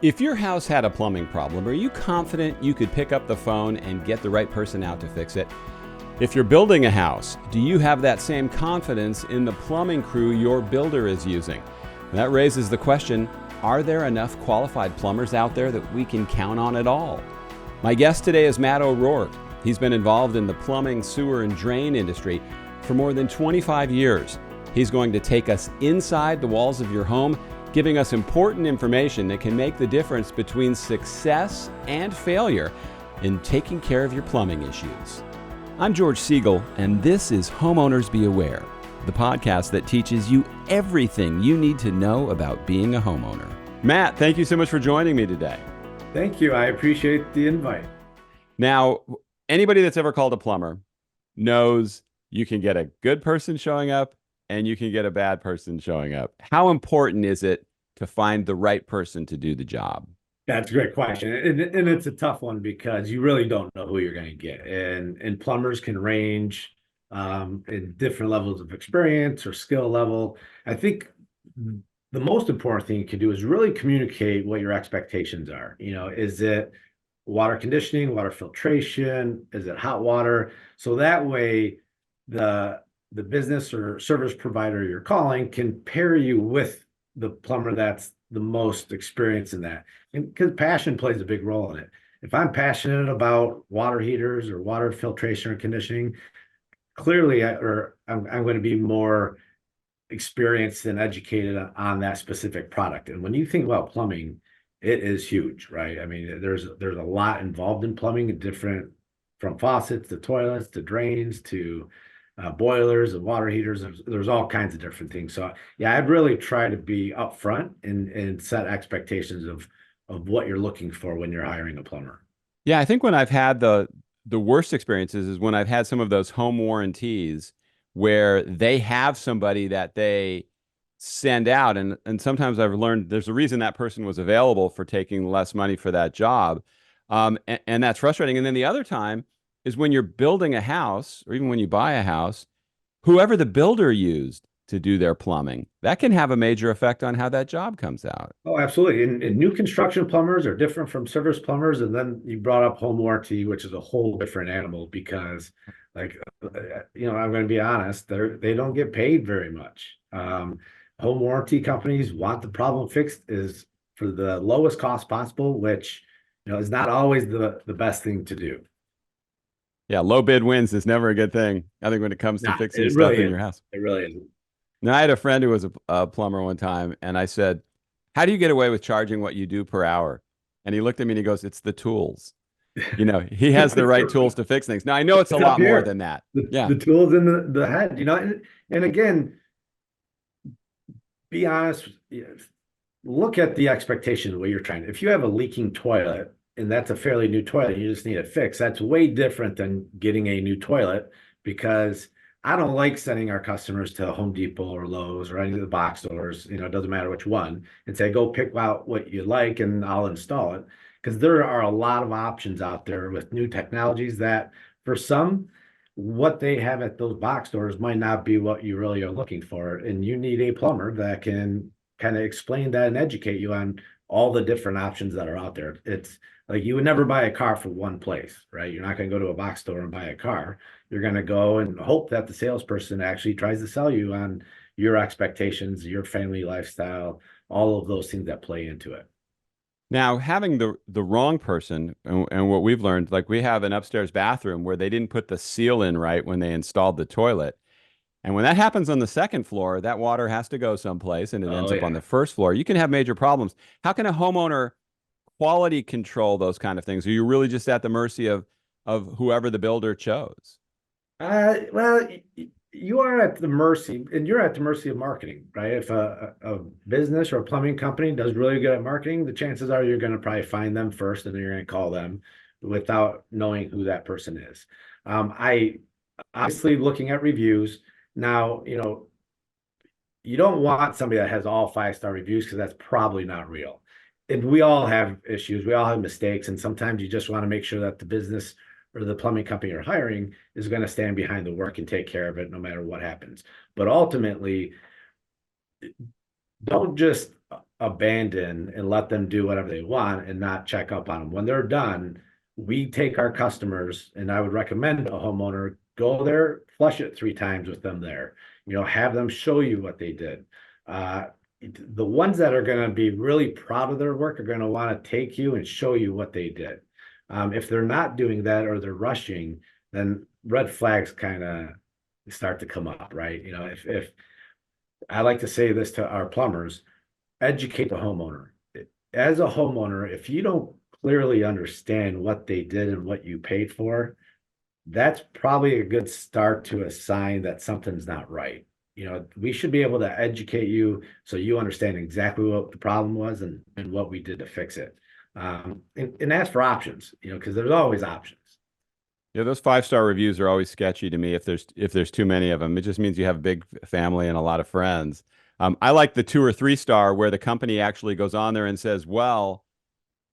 If your house had a plumbing problem, are you confident you could pick up the phone and get the right person out to fix it? If you're building a house, do you have that same confidence in the plumbing crew your builder is using? And that raises the question, are there enough qualified plumbers out there that we can count on at all? My guest today is Matt O'Rourke. He's been involved in the plumbing, sewer, and drain industry for more than 25 years. He's going to take us inside the walls of your home, giving us important information that can make the difference between success and failure in taking care of your plumbing issues. I'm George Siegel, and this is Homeowners Be Aware, the podcast that teaches you everything you need to know about being a homeowner. Matt, thank you so much for joining me today. Thank you. I appreciate the invite. Now, anybody that's ever called a plumber knows you can get a good person showing up and you can get a bad person showing up. How important is it to find the right person to do the job? That's a great question. And it's a tough one because you really don't know who you're going to get. And plumbers can range in different levels of experience or skill level. I think the most important thing you can do is really communicate what your expectations are. You know, is it water conditioning, water filtration? Is it hot water? So that way the business or service provider you're calling can pair you with the plumber that's the most experienced in that. And because passion plays a big role in it. If I'm passionate about water heaters or water filtration or conditioning, clearly I'm going to be more experienced and educated on that specific product. And when you think about plumbing, it is huge, right? I mean, there's a lot involved in plumbing, different from faucets to toilets to drains to boilers and water heaters. There's all kinds of different things. So yeah, I'd really try to be upfront and set expectations of what you're looking for when you're hiring a plumber. Yeah, I think when I've had the worst experiences is when I've had some of those home warranties where they have somebody that they send out, and sometimes I've learned there's a reason that person was available for taking less money for that job. And that's frustrating. And then the other time is when you're building a house, or even when you buy a house, whoever the builder used to do their plumbing, that can have a major effect on how that job comes out. Oh, absolutely. And new construction plumbers are different from service plumbers. And then you brought up home warranty, which is a whole different animal because, like, I'm going to be honest, they don't get paid very much. Home warranty companies want the problem fixed is for the lowest cost possible, which, is not always the best thing to do. Yeah, low bid wins is never a good thing, I think, when it comes to fixing stuff in your house. It really isn't. Now, I had a friend who was a plumber one time, and I said, how do you get away with charging what you do per hour? And he looked at me and he goes, it's the tools. He has the right tools to fix things. Now, I know it's a lot more than that. The tools in the head, and again, be honest, look at the expectation of what you're trying. If you have a leaking toilet, and that's a fairly new toilet, you just need it fixed. That's way different than getting a new toilet, because I don't like sending our customers to Home Depot or Lowe's or any of the box stores, it doesn't matter which one, and say, go pick out what you like and I'll install it. Because there are a lot of options out there with new technologies that for some, what they have at those box stores might not be what you really are looking for. And you need a plumber that can kind of explain that and educate you on all the different options that are out there. It's like you would never buy a car from one place, right? You're not going to go to a box store and buy a car. You're going to go and hope that the salesperson actually tries to sell you on your expectations, your family lifestyle, all of those things that play into it. Now, having the wrong person, and what we've learned, like we have an upstairs bathroom where they didn't put the seal in right when they installed the toilet. And when that happens on the second floor, that water has to go someplace and it ends up on the first floor. You can have major problems. How can a homeowner quality control those kind of things? Are you really just at the mercy of whoever the builder chose? Well, you are at the mercy, and you're at the mercy of marketing, right? If a business or a plumbing company does really good at marketing, the chances are you're going to probably find them first, and then you're going to call them without knowing who that person is. I obviously looking at reviews now, you don't want somebody that has all 5-star reviews because that's probably not real. And we all have issues, we all have mistakes, and sometimes you just want to make sure that the business or the plumbing company you're hiring is going to stand behind the work and take care of it no matter what happens. But ultimately, don't just abandon and let them do whatever they want and not check up on them. When they're done, we take our customers, and I would recommend a homeowner go there, flush it 3 times with them there. Have them show you what they did. Uh, the ones that are going to be really proud of their work are going to want to take you and show you what they did. If they're not doing that or they're rushing, then red flags kind of start to come up, right? If I like to say this to our plumbers, educate the homeowner. As a homeowner, if you don't clearly understand what they did and what you paid for, that's probably a good start to a sign that something's not right. We should be able to educate you so you understand exactly what the problem was and what we did to fix it. And ask for options, because there's always options. Yeah, those 5-star reviews are always sketchy to me if there's too many of them. It just means you have a big family and a lot of friends. I like the 2 or 3-star where the company actually goes on there and says, well,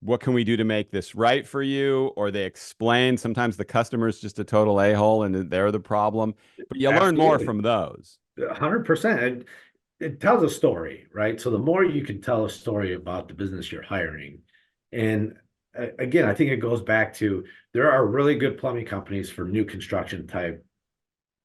what can we do to make this right for you? Or they explain. Sometimes the customer's just a total a-hole and they're the problem. But you learn more Absolutely. from those. 100%. It tells a story, right? So the more you can tell a story about the business you're hiring, and again, I think it goes back to there are really good plumbing companies for new construction type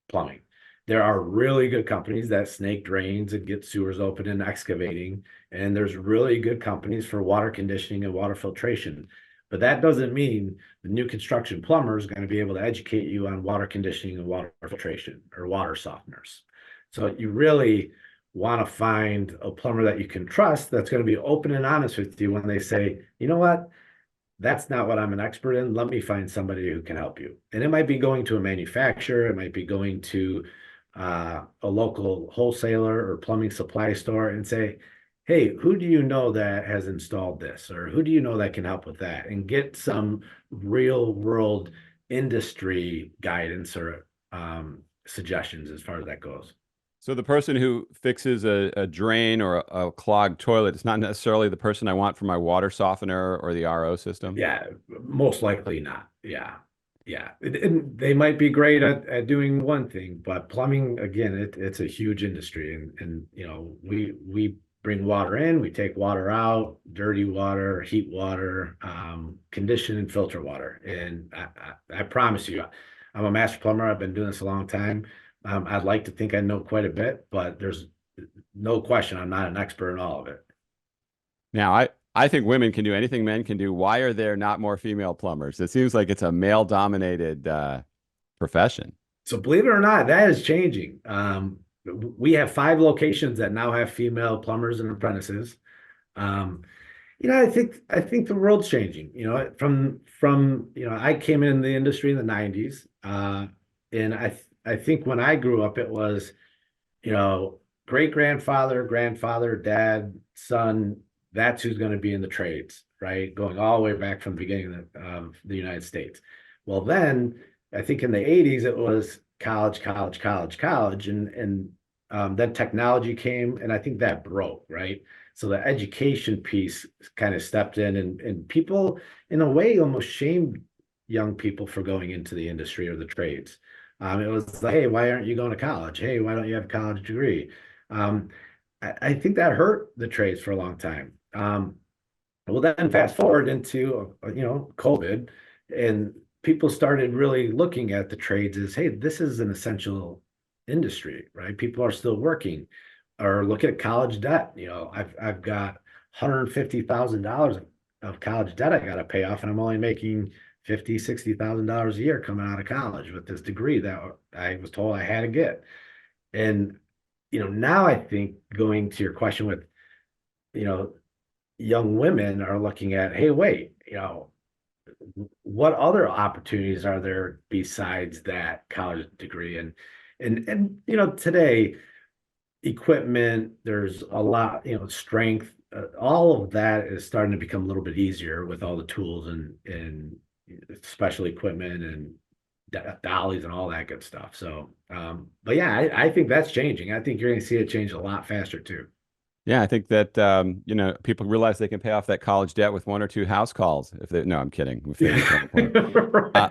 plumbing. There are really good companies that snake drains and get sewers open and excavating. And there's really good companies for water conditioning and water filtration. But that doesn't mean the new construction plumber is going to be able to educate you on water conditioning and water filtration or water softeners. So you really want to find a plumber that you can trust that's going to be open and honest with you when they say, you know what, that's not what I'm an expert in. Let me find somebody who can help you. And it might be going to a manufacturer, it might be going to a local wholesaler or plumbing supply store and say, hey, who do you know that has installed this? Or who do you know that can help with that? And get some real world industry guidance or suggestions as far as that goes. So the person who fixes a drain or a clogged toilet is not necessarily the person I want for my water softener or the RO system. Yeah, most likely not. Yeah. Yeah. And they might be great at doing one thing, but plumbing, again, it's a huge industry. And we bring water in, we take water out, dirty water, heat water, condition and filter water. And I promise you, I'm a master plumber. I've been doing this a long time. I'd like to think I know quite a bit, but there's no question I'm not an expert in all of it. Now, I think women can do anything men can do. Why are there not more female plumbers? It seems like it's a male-dominated profession. So believe it or not, that is changing. We have 5 locations that now have female plumbers and apprentices. Um, I think the world's changing. From I came in the industry in the '90s, and I think when I grew up, it was great grandfather, grandfather, dad, son. That's who's going to be in the trades, right? Going all the way back from the beginning of the United States. Well, then I think in the '80s it was college, college, college, college, and then technology came, and I think that broke, right? So the education piece kind of stepped in, and people, in a way, almost shamed young people for going into the industry or the trades. It was like, hey, why aren't you going to college? Hey, why don't you have a college degree? Um, I think that hurt the trades for a long time. Well, then fast forward into COVID, and people started really looking at the trades as, hey, this is an essential industry, right? People are still working. Or look at college debt. I've got $150,000 of college debt I got to pay off, and I'm only making $50,000, $60,000 a year coming out of college with this degree that I was told I had to get. And now I think, going to your question with you know young women are looking at, hey, wait, what other opportunities are there besides that college degree? And today, equipment, there's a lot, strength, all of that is starting to become a little bit easier with all the tools and special equipment and dollies and all that good stuff. So, but yeah, I think that's changing. I think you're going to see it change a lot faster too. Yeah, I think that people realize they can pay off that college debt with 1 or 2 house calls. If they, no, I'm kidding. With Uh,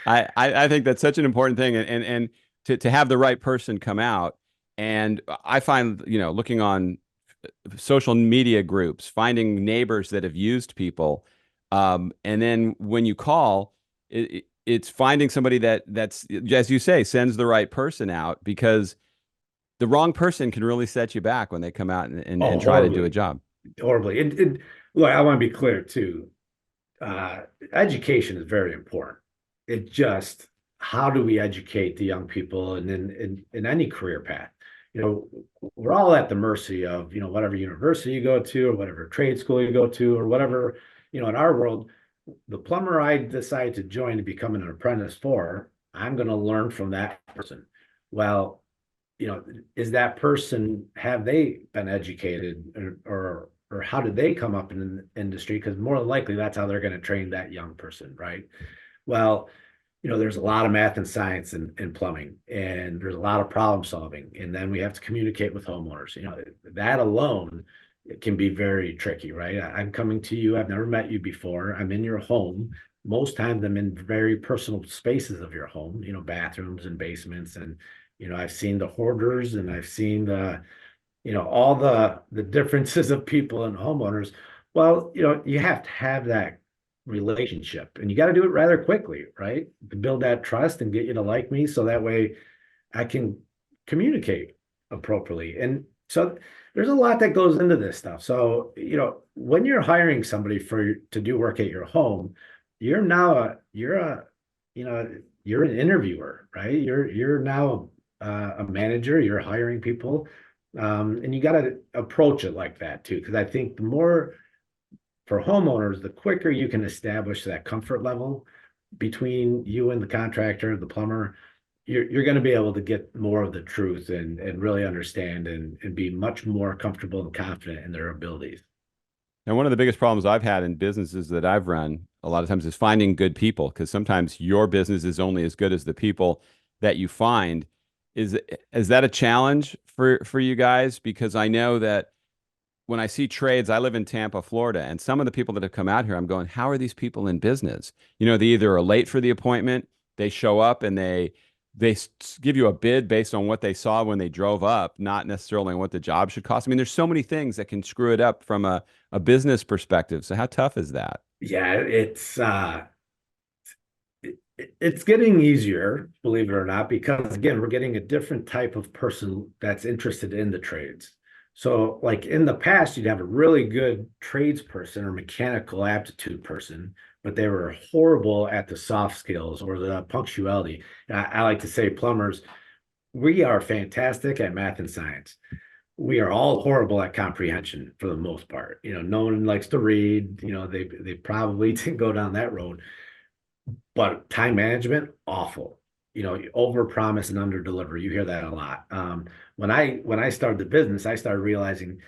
Right. I think that's such an important thing, and to have the right person come out. And I find, looking on social media groups, finding neighbors that have used people. And then when you call, it's finding somebody that's, as you say, sends the right person out, because the wrong person can really set you back when they come out and Oh, try to do a horribly, job. horribly. Look, I want to be clear too. Education is very important. It just, how do we educate the young people and in any career path? You know, we're all at the mercy of, whatever university you go to or whatever trade school you go to or whatever, in our world, the plumber I decide to join to become an apprentice for, I'm going to learn from that person. Well, is that person, have they been educated or how did they come up in the industry? Because more than likely that's how they're going to train that young person, right? Well, there's a lot of math and science in plumbing, and there's a lot of problem solving. And then we have to communicate with homeowners. That alone, it can be very tricky, right? I'm coming to you, I've never met you before. I'm in your home. Most times I'm in very personal spaces of your home, bathrooms and basements. And, I've seen the hoarders and I've seen all the differences of people and homeowners. Well, you have to have that relationship and you got to do it rather quickly, right? To build that trust and get you to like me so that way I can communicate appropriately. And so there's a lot that goes into this stuff. So, when you're hiring somebody to do work at your home, you're now you know, you're an interviewer, right? You're now a manager, you're hiring people. And you got to approach it like that too, because I think the more for homeowners, the quicker you can establish that comfort level between you and the contractor, the plumber, you're going to be able to get more of the truth and really understand and be much more comfortable and confident in their abilities. And one of the biggest problems I've had in businesses that I've run a lot of times is finding good people, because sometimes your business is only as good as the people that you find. Is is that a challenge for you guys? Because I know that when I see trades, I live in Tampa, Florida, and some of the people that have come out here, I'm going, how are these people in business? They either are late for the appointment, they show up and they give you a bid based on what they saw when they drove up, not necessarily on what the job should cost. I mean, there's so many things that can screw it up from a business perspective. So how tough is that? Yeah, it's getting easier, believe it or not, because again, we're getting a different type of person that's interested in the trades. So, like in the past, you'd have a really good tradesperson or mechanical aptitude person, but they were horrible at the soft skills or the punctuality. I like to say, plumbers, we are fantastic at math and science. We are all horrible at comprehension for the most part. No one likes to read. They probably didn't go down that road. But time management, awful. You over promise and under deliver. You hear that a lot. When I started the business, I started realizing,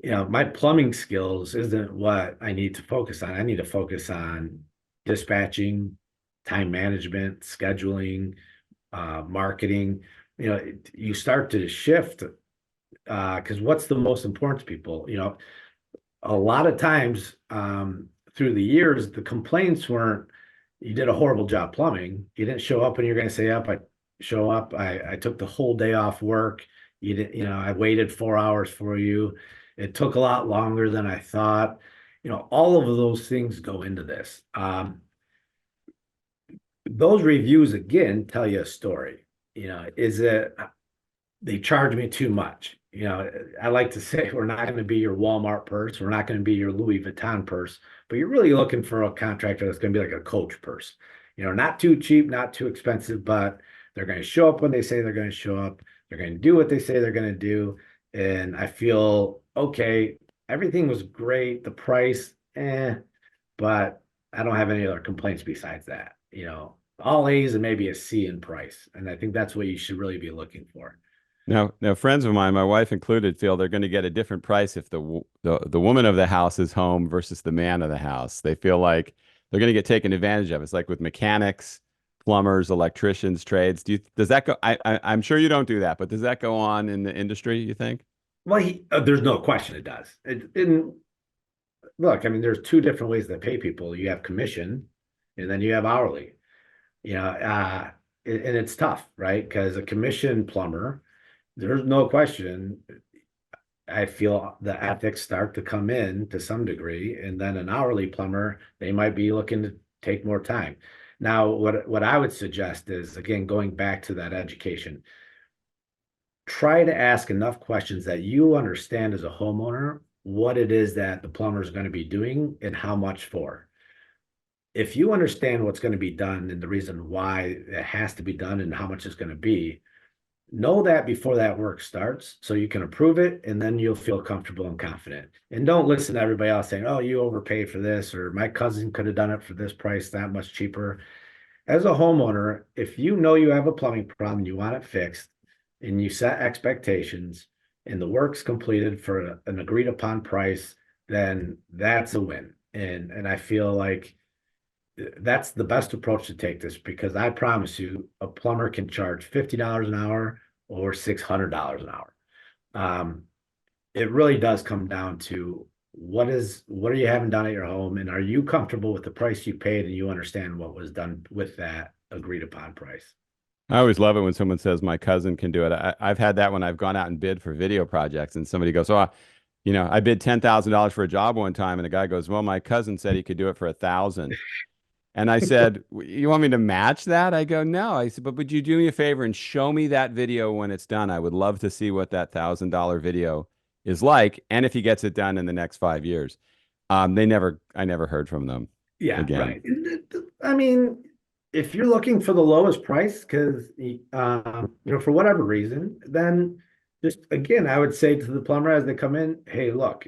my plumbing skills isn't what I need to focus on. I need to focus on dispatching, time management, scheduling, marketing. You start to shift because what's the most important to people? A lot of times through the years, the complaints weren't you did a horrible job plumbing. You didn't show up when you're going to say up. I show up. I took the whole day off work. You didn't, I waited 4 hours for you. It took a lot longer than I thought. All of those things go into this. Those reviews again tell you a story. Is it they charge me too much? I like to say we're not going to be your Walmart purse. We're not going to be your Louis Vuitton purse, but you're really looking for a contractor that's going to be like a Coach purse. Not too cheap, not too expensive, but they're going to show up when they say they're going to show up. They're going to do what they say they're going to do. And I feel, okay, everything was great. The price, but I don't have any other complaints besides that. All A's and maybe a C in price. And I think that's what you should really be looking for. Now, friends of mine, my wife included, feel they're going to get a different price if the woman of the house is home versus the man of the house. They feel like they're going to get taken advantage of. It's like with mechanics, plumbers, electricians, trades. Does that go? I'm sure you don't do that, but does that go on in the industry, you think? Well, there's no question it does. Look, I mean, there's two different ways to pay people. You have commission, and then you have hourly. And it's tough, right? Because a commission plumber, there's no question. I feel the ethics start to come in to some degree, and then an hourly plumber, they might be looking to take more time. Now, what I would suggest is, again, going back to that education, try to ask enough questions that you understand as a homeowner what it is that the plumber is going to be doing and how much for. If you understand what's going to be done and the reason why it has to be done and how much it's going to be, know that before that work starts so you can approve it, and then you'll feel comfortable and confident. And don't listen to everybody else saying, oh, you overpaid for this, or my cousin could have done it for this price, that much cheaper. As a homeowner, if you know you have a plumbing problem, you want it fixed, and you set expectations, and the work's completed for an agreed upon price, then that's a win. And I feel like that's the best approach to take this, because I promise you, a plumber can charge $50 an hour or $600 an hour. Um, it really does come down to what are you having done at your home, and are you comfortable with the price you paid, and you understand what was done with that agreed upon price. I always love it when someone says my cousin can do it. I've had that when I've gone out and bid for video projects, and somebody goes, "Oh, I bid $10,000 for a job one time," and the guy goes, "Well, my cousin said he could do it for 1,000." And I said, "You want me to match that?" I go, "No." I said, "But would you do me a favor and show me that video when it's done? I would love to see what that $1,000 video is like, and if he gets it done in the next 5 years." I never heard from them Yeah, again. right. I mean, if you're looking for the lowest price, because for whatever reason, then just again, I would say to the plumber as they come in, hey, look,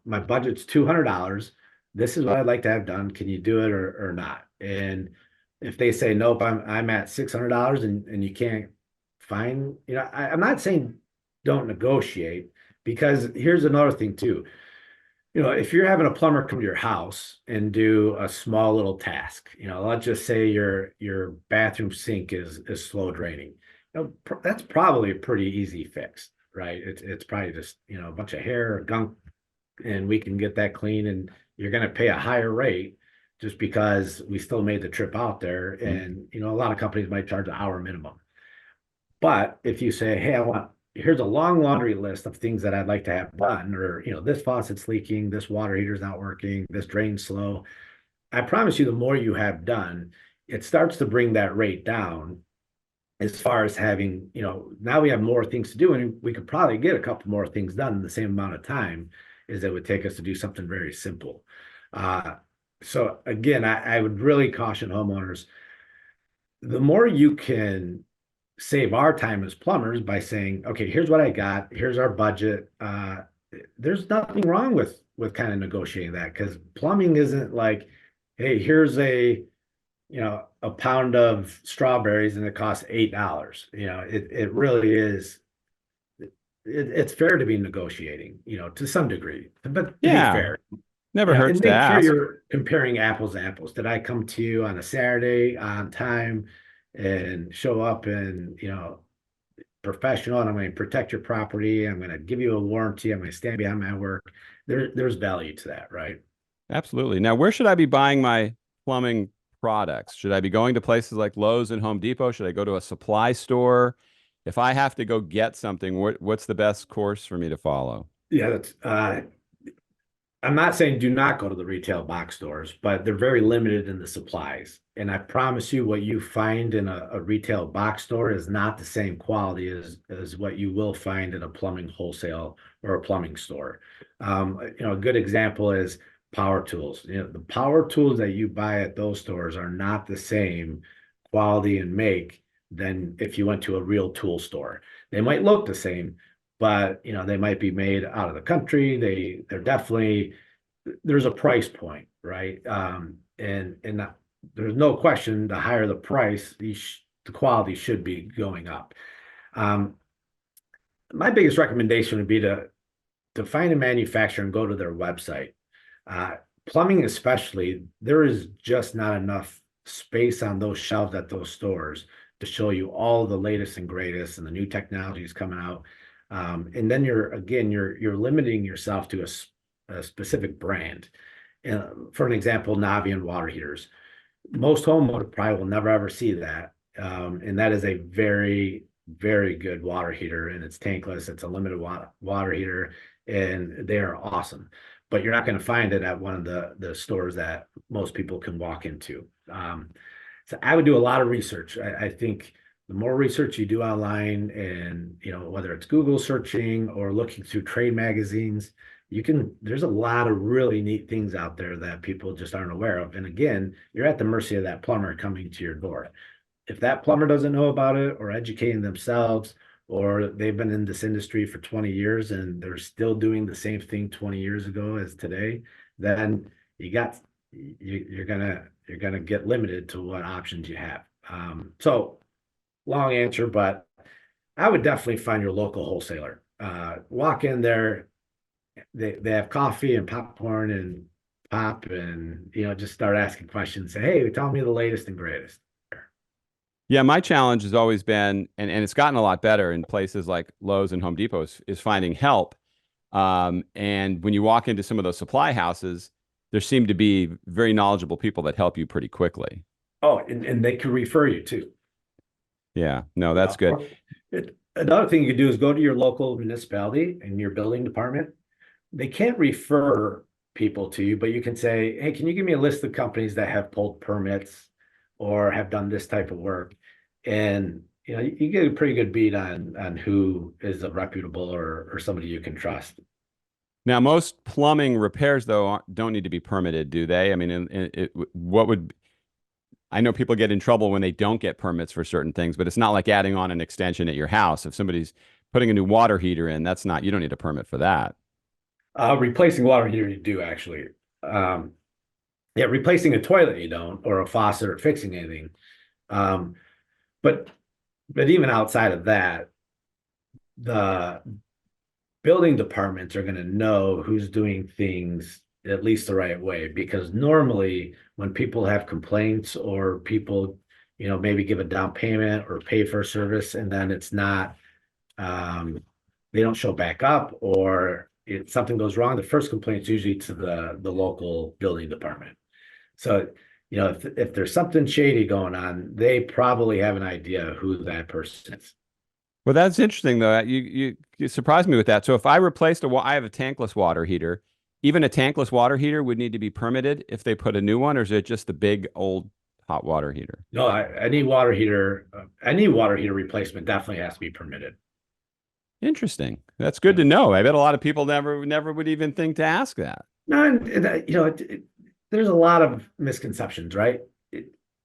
my budget's $200. This is what I'd like to have done. Can you do it or not? And if they say nope, I'm at $600 and you can't find, I'm not saying don't negotiate, because here's another thing too. If you're having a plumber come to your house and do a small little task, let's just say your bathroom sink is slow draining. That's probably a pretty easy fix, right? It's probably just, a bunch of hair or gunk, and we can get that clean, and you're going to pay a higher rate just because we still made the trip out there. Mm. And, a lot of companies might charge an hour minimum. But if you say, hey, here's a long laundry list of things that I'd like to have done, or, this faucet's leaking, this water heater's not working, this drain's slow. I promise you, the more you have done, it starts to bring that rate down, as far as having, now we have more things to do, and we could probably get a couple more things done in the same amount of time as it would take us to do something very simple. So again, I would really caution homeowners, the more you can save our time as plumbers by saying, okay, here's what I got, here's our budget. There's nothing wrong with kind of negotiating that, because plumbing isn't like, hey, here's a pound of strawberries and it costs $8. It really is. It's fair to be negotiating, to some degree, but to be Yeah, fair, never hurts and to make sure ask. you're comparing apples to apples. Did I come to you on a Saturday on time and show up and, professional, and I'm going to protect your property. I'm going to give you a warranty. I'm going to stand behind my work. There's value to that, right? Absolutely. Now, where should I be buying my plumbing products? Should I be going to places like Lowe's and Home Depot? Should I go to a supply store? If I have to go get something, what's the best course for me to follow? Yeah, that's I'm not saying do not go to the retail box stores, but they're very limited in the supplies. And I promise you, what you find in a retail box store is not the same quality as what you will find in a plumbing wholesale or a plumbing store. A good example is power tools. The power tools that you buy at those stores are not the same quality and make than if you went to a real tool store. They might look the same, but they might be made out of the country. They're definitely, there's a price point, right? And there's no question, the higher the price, the quality should be going up. Um, my biggest recommendation would be to find a manufacturer and go to their website. Uh, Plumbing especially, there is just not enough space on those shelves at those stores to show you all the latest and greatest and the new technologies coming out. And then you're limiting yourself to a specific brand. For an example, Navian water heaters. Most homeowners probably will never ever see that. And that is a very, very good water heater, and it's tankless. It's a limited water heater. and they are awesome. But you're not going to find it at one of the stores that most people can walk into. So I would do a lot of research. I think the more research you do online, and whether it's Google searching or looking through trade magazines, there's a lot of really neat things out there that people just aren't aware of. And again, you're at the mercy of that plumber coming to your door. If that plumber doesn't know about it, or educating themselves, or they've been in this industry for 20 years and they're still doing the same thing 20 years ago as today, then you're gonna get limited to what options you have. So long answer, but I would definitely find your local wholesaler. Walk in there, they have coffee and popcorn and pop, and just start asking questions. Say, hey, tell me the latest and greatest. Yeah, my challenge has always been, and it's gotten a lot better in places like Lowe's and Home Depot, is finding help. And when you walk into some of those supply houses, there seem to be very knowledgeable people that help you pretty quickly. Oh, and they can refer you too. Yeah, no, that's good. Another thing you can do is go to your local municipality and your building department. They can't refer people to you, but you can say, hey, can you give me a list of companies that have pulled permits or have done this type of work? And you get a pretty good beat on who is a reputable or somebody you can trust. Now, most plumbing repairs, though, don't need to be permitted, do they? I mean, I know people get in trouble when they don't get permits for certain things, but it's not like adding on an extension at your house. If somebody's putting a new water heater in, you don't need a permit for that. Replacing water heater, you do actually. Yeah, replacing a toilet, you don't, or a faucet, or fixing anything. But even outside of that, the building departments are going to know who's doing things at least the right way, because normally when people have complaints, or people maybe give a down payment or pay for a service and then it's not, they don't show back up, or something goes wrong, the first complaint is usually to the local building department. So if there's something shady going on, they probably have an idea who that person is. Well, that's interesting, though. You surprised me with that. So if I replaced I have a tankless water heater. Even a tankless water heater would need to be permitted if they put a new one, or is it just the big old hot water heater? No, any water heater replacement definitely has to be permitted. Interesting. That's good to know. I bet a lot of people never would even think to ask that. No, there's a lot of misconceptions, right?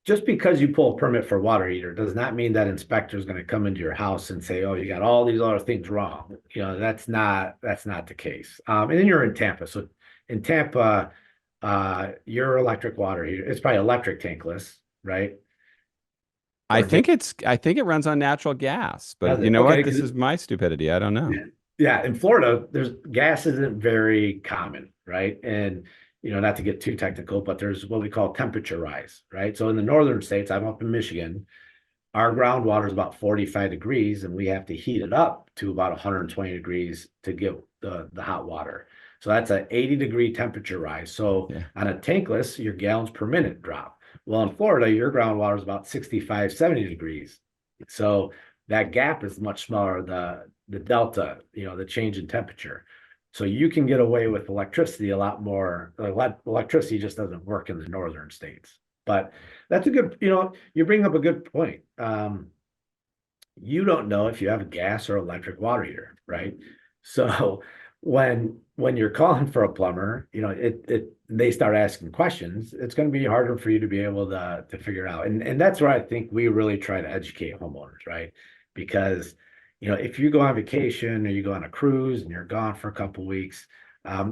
Just because you pull a permit for a water heater does not mean that inspector is going to come into your house and say, "Oh, you got all these other things wrong." That's not the case. And then you're in Tampa, so in Tampa, your electric water heater, it's probably electric tankless, right? I think it runs on natural gas, but you know what? This is my stupidity. I don't know. Yeah, in Florida, gas isn't very common, right? And not to get too technical, but there's what we call temperature rise, right? So in the northern states, I'm up in Michigan, our groundwater is about 45 degrees, and we have to heat it up to about 120 degrees to get the hot water. So that's an 80-degree temperature rise. So on a tankless, your gallons per minute drop. Well, in Florida, your groundwater is about 65, 70 degrees. So that gap is much smaller, the delta, the change in temperature. So you can get away with electricity a lot more. Electricity just doesn't work in the northern states. But that's a good, you bring up a good point. You don't know if you have a gas or electric water heater, right? So when you're calling for a plumber, they start asking questions, it's going to be harder for you to be able to figure out. And that's where I think we really try to educate homeowners, right? Because if you go on vacation or you go on a cruise and you're gone for a couple of weeks,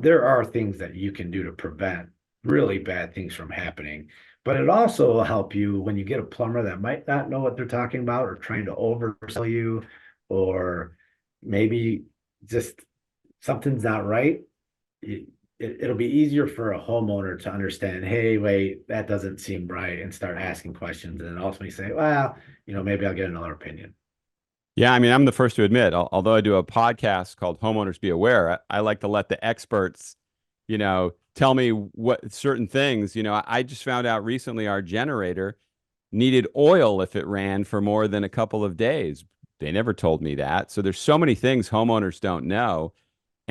there are things that you can do to prevent really bad things from happening. But it also will help you when you get a plumber that might not know what they're talking about, or trying to oversell you, or maybe just something's not right. It'll be easier for a homeowner to understand, hey, wait, that doesn't seem right, and start asking questions, and then ultimately say, well, maybe I'll get another opinion. Yeah, I mean, I'm the first to admit, although I do a podcast called Homeowners Be Aware, I like to let the experts, tell me what certain things. I just found out recently our generator needed oil if it ran for more than a couple of days. They never told me that. So there's so many things homeowners don't know.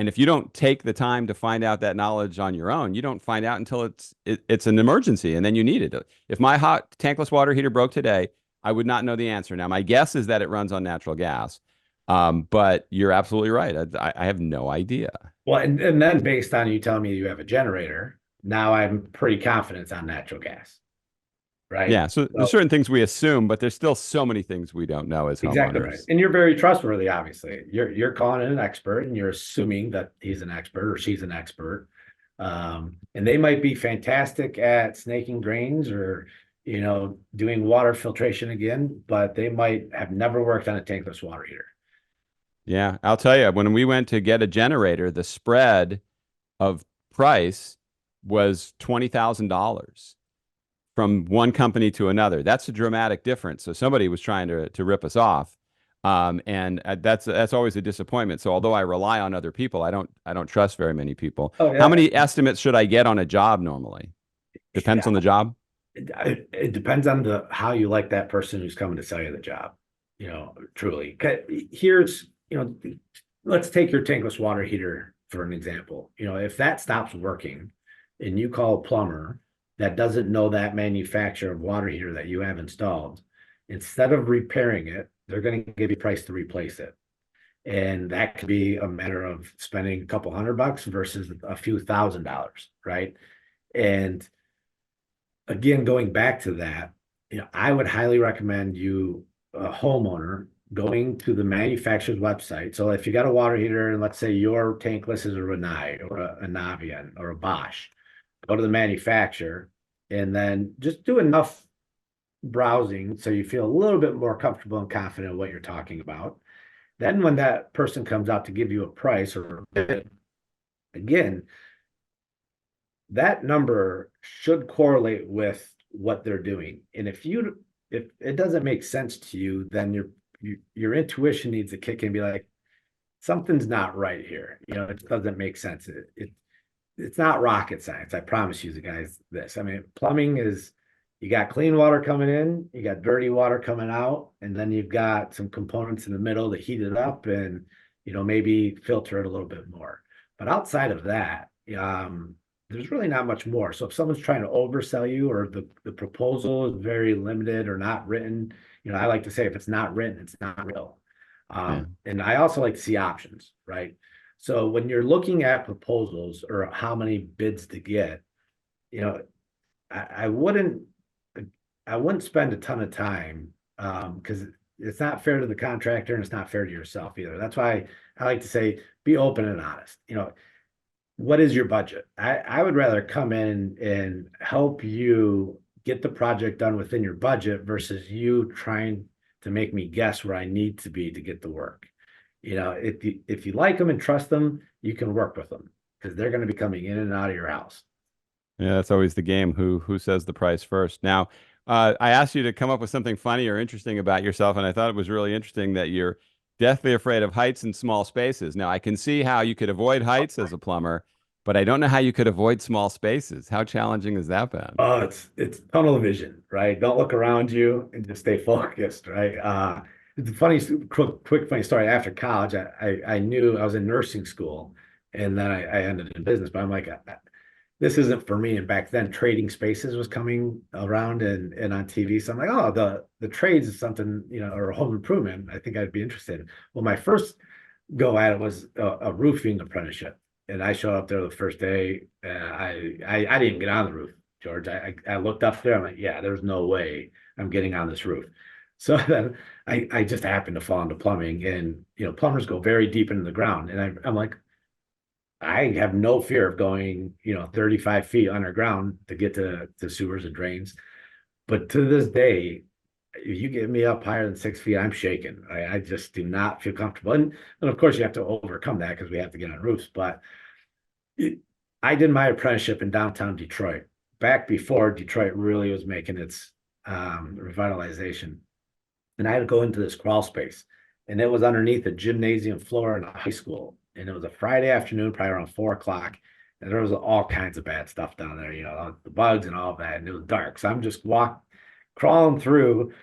And if you don't take the time to find out that knowledge on your own, you don't find out until it's an emergency and then you need it. If my hot tankless water heater broke today, I would not know the answer. Now, my guess is that it runs on natural gas. But you're absolutely right. I have no idea. Well, and then based on you telling me you have a generator, now I'm pretty confident it's on natural gas, right? Yeah. So there's So certain things we assume, but there's still so many things we don't know as exactly right. homeowners. And you're very trustworthy, obviously. You're calling in an expert and you're assuming that he's an expert or she's an expert. And they might be fantastic at snaking drains or, doing water filtration again, but they might have never worked on a tankless water heater. Yeah. I'll tell you, when we went to get a generator, the spread of price was $20,000 from one company to another. That's a dramatic difference. So somebody was trying to rip us off. And that's always a disappointment. So although I rely on other people, I don't trust very many people. Oh How yeah. many estimates should I get on a job normally? Depends on the job. It depends on how you like that person who's coming to sell you the job, truly. 'Kay, here's, let's take your tankless water heater for an example. If that stops working and you call a plumber that doesn't know that manufacturer of water heater that you have installed, instead of repairing it, they're going to give you a price to replace it. And that could be a matter of spending a couple $100 versus a few $1,000s, right? And again, going back to that, I would highly recommend you, a homeowner, going to the manufacturer's website. So if you got a water heater and let's say your tankless is a Rinnai or a Navion or a Bosch, go to the manufacturer and then just do enough browsing so you feel a little bit more comfortable and confident in what you're talking about. Then when that person comes out to give you a price or a bid, again, that number should correlate with what they're doing. And if it doesn't make sense to you, then your intuition needs to kick in and be like, something's not right here. It doesn't make sense. It's not rocket science. I promise you guys this. I mean, plumbing is, you got clean water coming in, you got dirty water coming out, and then you've got some components in the middle to heat it up and, maybe filter it a little bit more. But outside of that, there's really not much more. So if someone's trying to oversell you or the proposal is very limited or not written, I like to say if it's not written, it's not real. Yeah. And I also like to see options, right? So when you're looking at proposals or how many bids to get, I wouldn't spend a ton of time because it's not fair to the contractor and it's not fair to yourself either. That's why I like to say, be open and honest. What is your budget? I would rather come in and help you get the project done within your budget versus you trying to make me guess where I need to be to get the work. If you like them and trust them, you can work with them because they're going to be coming in and out of your house. Yeah, that's always the game. Who says the price first? Now, I asked you to come up with something funny or interesting about yourself, and I thought it was really interesting that you're deathly afraid of heights and small spaces. Now, I can see how you could avoid heights as a plumber, but I don't know how you could avoid small spaces. How challenging has that been? Oh, it's tunnel vision, right? Don't look around you and just stay focused, right? It's a quick funny story. After college, I knew I was in nursing school, and then I ended in business. But I'm like, this isn't for me. And back then, Trading Spaces was coming around and on TV. So I'm like, oh, the trades is something, or home improvement. I think I'd be interested. Well, my first go at it was a roofing apprenticeship. And I showed up there the first day. I didn't even get on the roof, George. I looked up there. I'm like, yeah, there's no way I'm getting on this roof. So then I just happened to fall into plumbing, and plumbers go very deep into the ground. And I'm like, I have no fear of going 35 feet underground to get to sewers and drains. But to this day, if you get me up higher than 6 feet, I'm shaking. I just do not feel comfortable. And of course, you have to overcome that because we have to get on roofs. But I did my apprenticeship in downtown Detroit back before Detroit really was making its revitalization. And I had to go into this crawl space, and it was underneath a gymnasium floor in a high school. And it was a Friday afternoon, probably around 4 o'clock. And there was all kinds of bad stuff down there, the bugs and all of that. And it was dark. So I'm just crawling through,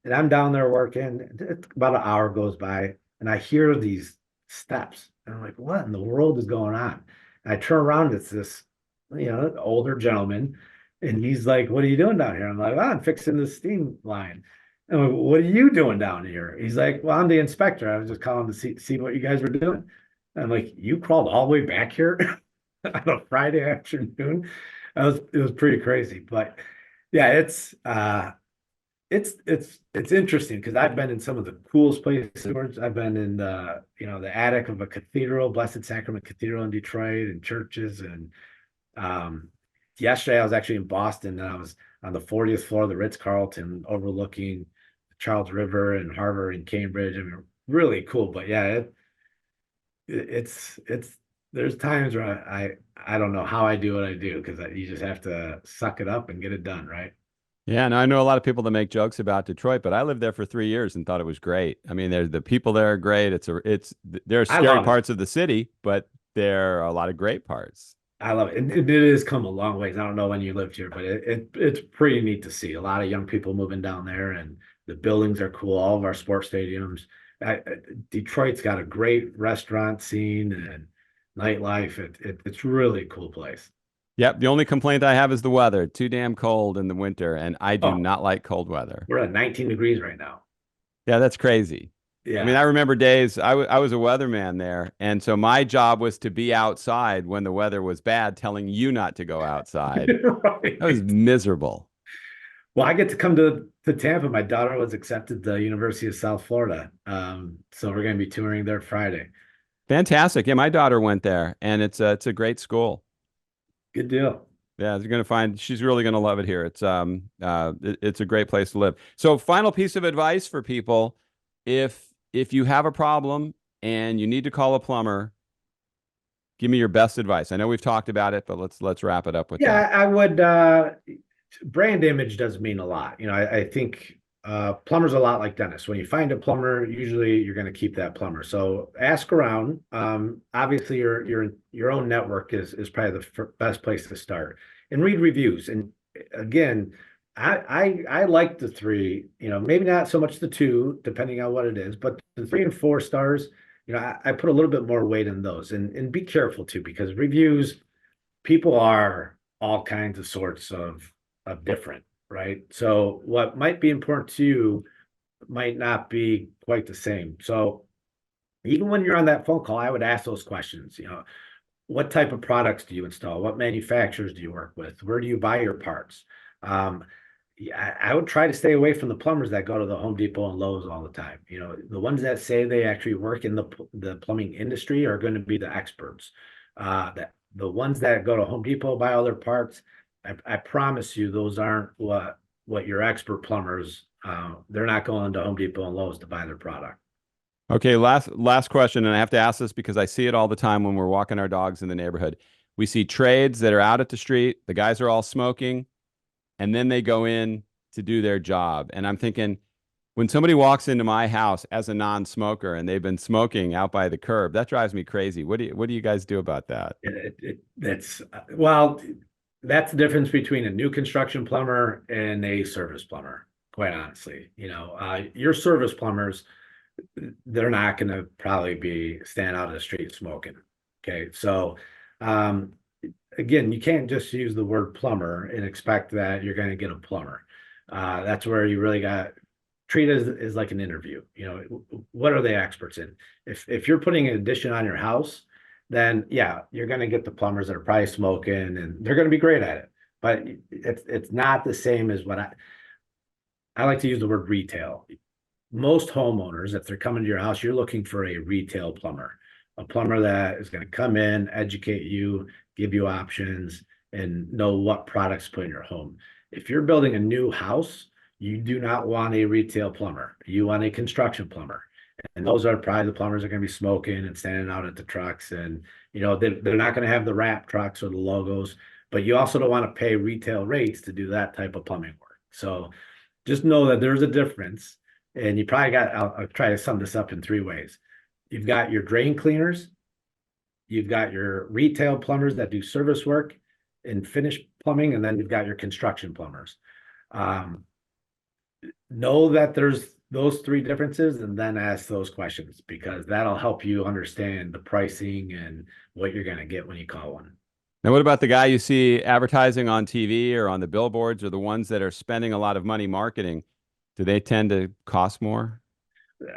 and I'm down there working. About an hour goes by, and I hear these steps And I'm like, what in the world is going on? And I turn around, it's this, older gentleman. And he's like, what are you doing down here? I'm like, I'm fixing the steam line. And I'm like, what are you doing down here? He's like, well, I'm the inspector. I was just calling to see what you guys were doing. And I'm like, you crawled all the way back here on a Friday afternoon? It was pretty crazy. But yeah, it's interesting because I've been in some of the coolest places. I've been in the attic of a cathedral, Blessed Sacrament Cathedral in Detroit, and churches. And yesterday I was actually in Boston, and I was on the 40th floor of the Ritz-Carlton overlooking the Charles River and Harvard and Cambridge. I mean, really cool. But yeah, it's there's times where I don't know how I do what I do because you just have to suck it up and get it done, right? Yeah, and I know a lot of people that make jokes about Detroit, but I lived there for 3 years and thought it was great. I mean, the people there are great. There are I scary love it. parts of the city, but there are a lot of great parts. I love it. And it has come a long ways. I don't know when you lived here, but it's pretty neat to see a lot of young people moving down there, and the buildings are cool. All of our sports stadiums. Detroit's got a great restaurant scene and nightlife. It's really a cool place. Yep, the only complaint I have is the weather. Too damn cold in the winter, and I do Oh, not like cold weather. we're at 19 degrees right now. Yeah, that's crazy. I mean, Yeah. I remember days I was a weatherman there, and so my job was to be outside when the weather was bad, telling you not to go outside. That was Right. miserable. Well, I get to come to Tampa. My daughter was accepted to the University of South Florida. So we're going to be touring there Friday. Fantastic. Yeah, my daughter went there, and it's a great school. Good deal. Yeah, she's really gonna love it here. It's a great place to live. So final piece of advice for people, if you have a problem and you need to call a plumber, give me your best advice. I know we've talked about it, but let's wrap it up with Yeah, that. I would brand image does mean a lot. I think plumbers a lot like dentists. When you find a plumber, usually you're going to keep that plumber. So ask around. Obviously, your own network is probably the best place to start, and read reviews. And again, I like the three. Maybe not so much the two, depending on what it is, but the 3 and 4 stars. I put a little bit more weight in those, and be careful too, because reviews, people are all kinds of sorts of different, right? So what might be important to you might not be quite the same. So even when you're on that phone call, I would ask those questions. What type of products do you install? What manufacturers do you work with? Where do you buy your parts? Yeah, I would try to stay away from the plumbers that go to the Home Depot and Lowe's all the time. The ones that say they actually work in the plumbing industry are going to be the experts. That the ones that go to Home Depot, buy all their parts, I promise you, those aren't what your expert plumbers. They're not going to Home Depot and Lowe's to buy their product. Okay, last question, and I have to ask this because I see it all the time when we're walking our dogs in the neighborhood. We see trades that are out at the street. The guys are all smoking, and then they go in to do their job. And I'm thinking, when somebody walks into my house as a non-smoker and they've been smoking out by the curb, that drives me crazy. What do you guys do about that? That's well, that's the difference between a new construction plumber and a service plumber. Quite honestly, your service plumbers, they're not going to probably be standing out in the street smoking. Okay, so um, again, you can't just use the word plumber and expect that you're going to get a plumber. That's where you really got treat it as like an interview. What are they experts in? If you're putting an addition on your house, then yeah, you're going to get the plumbers that are probably smoking, and they're going to be great at it. But it's not the same as what I like to use the word retail. Most homeowners, if they're coming to your house, you're looking for a retail plumber, a plumber that is going to come in, educate you, give you options, and know what products to put in your home. If you're building a new house, you do not want a retail plumber. You want a construction plumber. And those are probably the plumbers that are going to be smoking and standing out at the trucks. And, they're not going to have the wrap trucks or the logos, but you also don't want to pay retail rates to do that type of plumbing work. So just know that there's a difference. And you probably I'll try to sum this up in 3 ways. You've got your drain cleaners, you've got your retail plumbers that do service work and finish plumbing, and then you've got your construction plumbers. Know that there's those three differences and then ask those questions, because that'll help you understand the pricing and what you're going to get when you call one. Now, what about the guy you see advertising on TV or on the billboards, or the ones that are spending a lot of money marketing? Do they tend to cost more?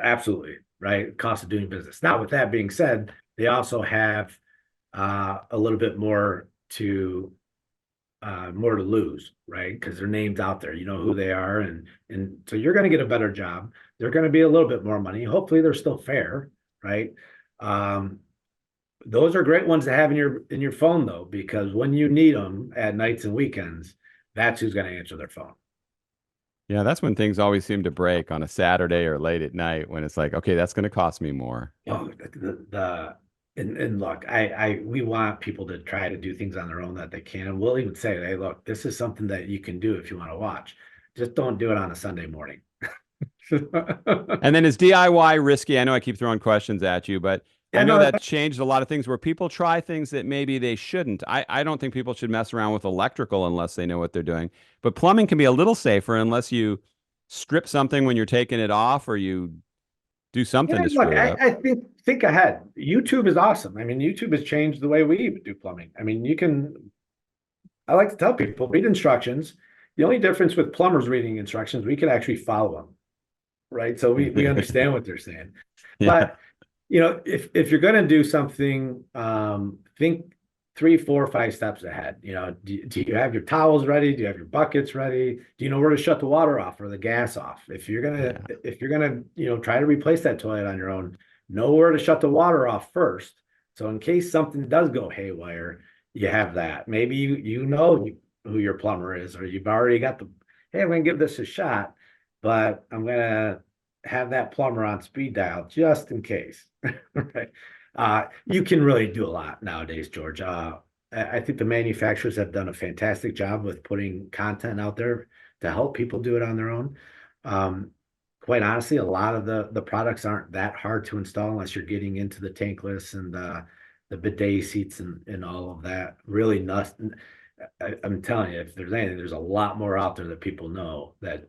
Absolutely, right? Cost of doing business. Now, with that being said, they also have a little bit more to lose, right? Because their name's out there, you know who they are, and so you're going to get a better job. They're going to be a little bit more money. Hopefully, they're still fair, right? Those are great ones to have in your phone, though, because when you need them at nights and weekends, that's who's going to answer their phone. Yeah, that's when things always seem to break, on a Saturday or late at night, when it's like, okay, that's going to cost me more. Oh, and look, we want people to try to do things on their own that they can. And we'll even say, hey, look, this is something that you can do if you want to watch. Just don't do it on a Sunday morning. And then, is DIY risky? I know I keep throwing questions at you, but Yeah, I know no, that changed a lot of things where people try things that maybe they shouldn't. I don't think people should mess around with electrical unless they know what they're doing. But plumbing can be a little safer unless you strip something when you're taking it off, or you do something to look, screw it up. I think ahead. YouTube is awesome. I mean, YouTube has changed the way we even do plumbing. I mean, I like to tell people, read instructions. The only difference with plumbers reading instructions, we can actually follow them, right? So we understand what they're saying. Yeah. But if you're going to do something, think 3, 4, 5 steps ahead. Do you have your towels ready? Do you have your buckets ready? Do you know where to shut the water off or the gas off? If you're gonna try to replace that toilet on your own, know where to shut the water off first. So in case something does go haywire, you have that. Maybe you know who your plumber is, or you've already got hey, I'm gonna give this a shot, but I'm gonna have that plumber on speed dial just in case. Right. You can really do a lot nowadays, George. I think the manufacturers have done a fantastic job with putting content out there to help people do it on their own. Quite honestly, a lot of the products aren't that hard to install unless you're getting into the tankless and the bidet seats and all of that. Really, nothing. I'm telling you, if there's anything, there's a lot more out there that people know that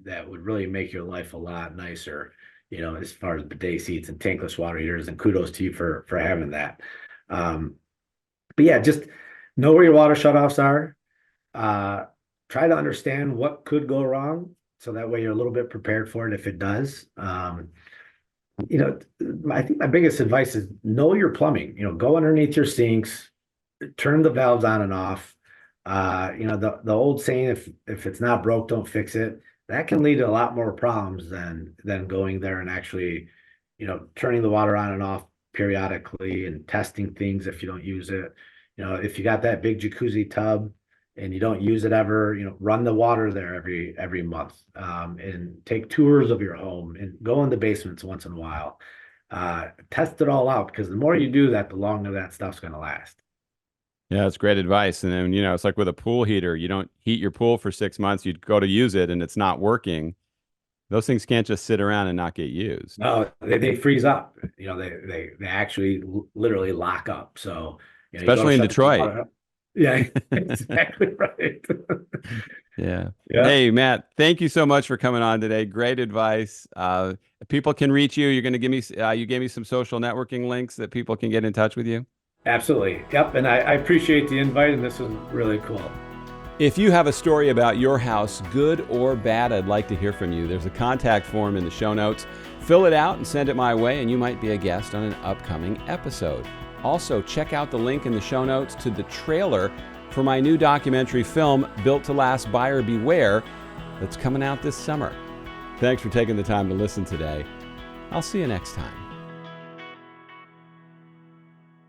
that would really make your life a lot nicer. As far as bidet seats and tankless water heaters, and kudos to you for having that. But yeah, just know where your water shutoffs are. Try to understand what could go wrong, so that way you're a little bit prepared for it if it does. I think my biggest advice is know your plumbing. Go underneath your sinks, turn the valves on and off. The old saying, if it's not broke, don't fix it. That can lead to a lot more problems than going there and actually, turning the water on and off periodically and testing things if you don't use it. If you got that big jacuzzi tub and you don't use it ever, run the water there every month, and take tours of your home and go in the basements once in a while. Test it all out, because the more you do that, the longer that stuff's going to last. Yeah, that's great advice. And then, it's like with a pool heater, you don't heat your pool for 6 months, you go to use it and it's not working. Those things can't just sit around and not get used. No, they freeze up. They actually literally lock up. So, especially in Detroit. Yeah, exactly right. Yeah. Yeah. Hey, Matt, thank you so much for coming on today. Great advice. People can reach you. You're going to give me, you gave me some social networking links that people can get in touch with you. Absolutely. Yep. And I appreciate the invite, and this was really cool. If you have a story about your house, good or bad, I'd like to hear from you. There's a contact form in the show notes. Fill it out and send it my way, and you might be a guest on an upcoming episode. Also, check out the link in the show notes to the trailer for my new documentary film, Built to Last, Buyer Beware, that's coming out this summer. Thanks for taking the time to listen today. I'll see you next time.